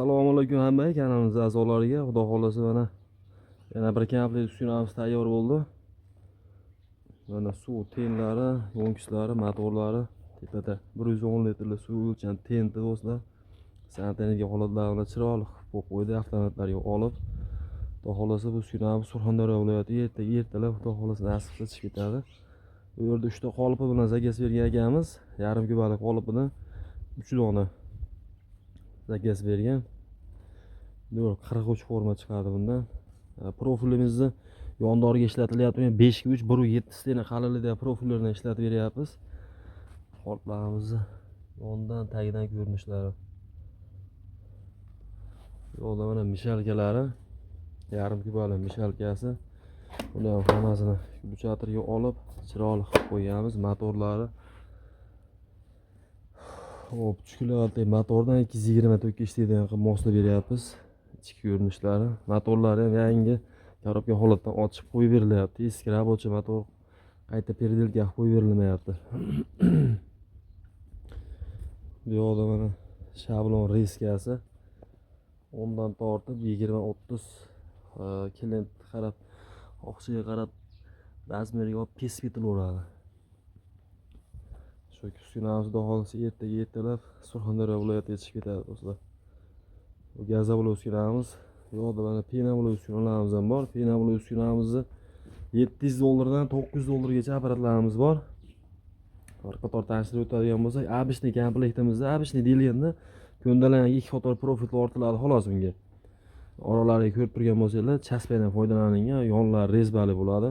Assalomu alaykum hammaga, kanalimiz a'zolariga. Xudo xolasa mana yana bir komplet uskunamiz tayyor bo'ldi. Mana suv tenlari, yo'nqichlari, motorlari tepada 110 litrli suv o'lcham tenti do'stlar. Santeniga holatlarni chiroyli qilib qo'ydi avtomatlarga olib. Xudo xolasa bu uskunamiz Surxondaryo viloyatiga ertalab Xudo xolasa nasib qilsa chiqib ketadi. Bu yerda 3 ta qolipi bilan zakas bergan akamiz, yarim kubalik qolipini 3 dona zakas bergan. 43 forma chiqadi bundan. Profilimizni yondoriga ishlatilyapti. 5 ga 3 1.7 tena qalinlikda profillarni ishlatib beryapmiz. Qoliplarimizni yondan tagidan ko'rinishlari. Yo'lda mana mishalkalari, yarim kubalik mishalkasi. Buni ham hammasini gulchatirga olib, chiroyli qilib qo'yganmiz. Motorlari hop, chukulyapti. Motordan 220 kishidan qilib moslab beryapmiz. Ichki ko'rinishlari, motorlari ham yangi korobka holatdan ochib qo'yib berilyapti. Eski рабочий motor qayta perdelka qilib qo'yib berilmayapti. Bu yoqda mana shablon reskasi. Ondan tortib 20-30 klient qarab, oqchiga qarab razmeriga olib kesib ketilaveradi. Shu uskunamiz xudo xolasa ertalab Surxondaryo viloyatiga chiqib ketadi do'stlar. Bu gazavli uskunamiz. Yo'qda mana penavli uskunalarimiz ham bor. Penavli uskunamizni $700 dan $900 gacha apparatlarimiz bor. Qator tanishtirib o'tadigan bo'lsak, обычный komplektimizda, обычный deyilganda ko'ndalang 2 qator profil ortiladi xolos bunga. Oralariga ko'rib turgan bo'lsanglar, chaspadan foydalanilgan, yonlar rezbali bo'ladi.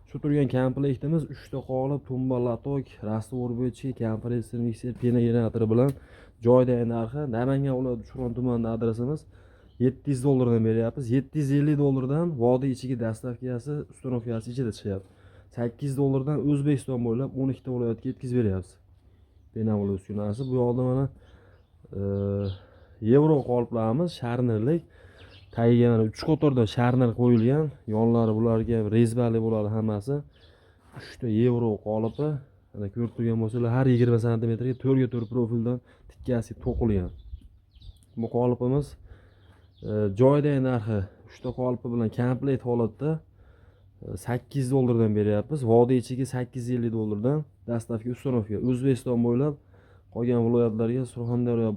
Shu turgan komplektimiz 3 ta qolip, tumba latok, rastvor bo'yicha kompressor, mikser, pena generatori bilan joyda narxi Namangan viloyati Churron tumanida adresimiz $700 dan beryapmiz. $750 dan vodiy ichiga dastavkasi, uстановkasi ichida chiqyapti. $800 dan O'zbekiston bo'ylab 12 ta viloyatga yetkazib beryapmiz. Penavli uskunasi. Bu yoqda mana yevro qoliplarimiz, sharnerlik. Tagiga mana 3 qatorda sharner qo'yilgan. Yonlari bularga rezbali bo'ladi hammasi. 3 ta yevro qolipi. Mana ko'rib turgan bo'lsanglar, har 20 sm ga 4 ga 4 profildan tikkasi to'qilgan. Bu qolipimiz joyda narxi 3 ta qolipi bilan komplet holatda $800 dan beryapmiz. Vodiy ichiga $850 dan dastavka uстановka. O'zbekiston bo'ylab qolgan viloyatlarga, Surxondaryo,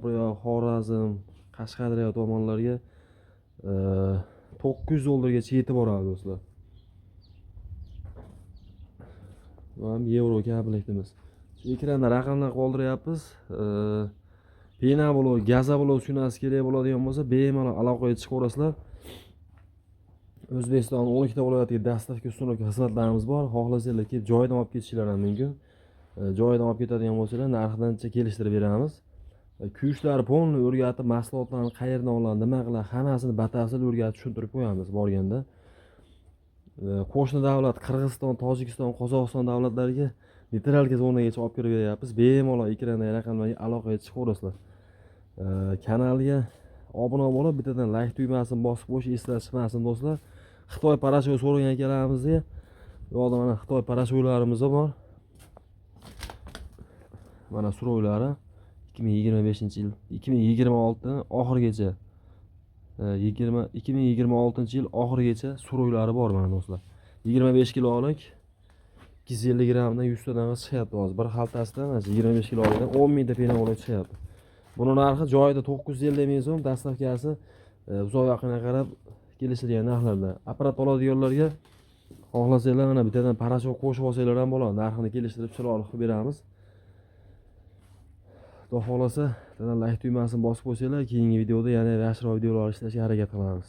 Xorazm, Qashqadaryo tomonlarga $900 gacha yetib boradi do'stlar. Bu ham yevro komplektimiz. Shu ekranda raqamlar qoldiryapmiz. Penavli, gazavli uskunasi kerak bo'ladigan bo'lsa, bemalol aloqaga chiqaverasizlar. O'zbekistonning 12 ta viloyatiga dastavka uстановka xizmatlarimiz bor. Xohlasanglar kelib joyidan olib ketishingiz ham mumkin. Joyidan olib ketadigan bo'lsalar, narxidancha kelishtirib beramiz. Kuyishlari polni o'rgatib, mahsulotlarni qayerdan oladi, nima qiladi, hammasini batafsil o'rgatib tushuntirib qo'yamiz borganda. Qo'shni davlat Qirg'iziston, Tojikiston, Qozog'iston davlatlariga neytralka zonagacha olib kirib beryapmiz. Bemalol ekrandagi raqamlarga aloqaga chiqaverasizlar. Kanalga obuna bo'lib, bittadan like tugmasini bosib qo'yish esdan chiqmasin do'stlar. Xitoy parashoy so'ragan akalarimizga yo'qda mana Xitoy parashoylarimiz bor. Mana suroylari 2025-yil, 2026 oxirigacha 2026-yil oxirigacha suroylari bor mana do'stlar. 25 kilolik 250 grammdan 100 tadan chiqyapti hozir. Bir xaltasidan 25 kilolikdan 10 mingta penavli chiqyapti. Buni narxi joyida 950 ming so'm, dastavkasi uzoq yaqinga qarab kelishilgan narxlarda. Apparat oladiganlarga xohlasanglar mana bittadan parashoy qo'shib olsanglar ham bo'ladi. Narxini kelishtirib chiroyli qilib beramiz. Xudo xolasa, like tugmasini bosib qo'ysanglar, keyingi videoda yana yaxshiroq videolar ishlashga harakat qilamiz.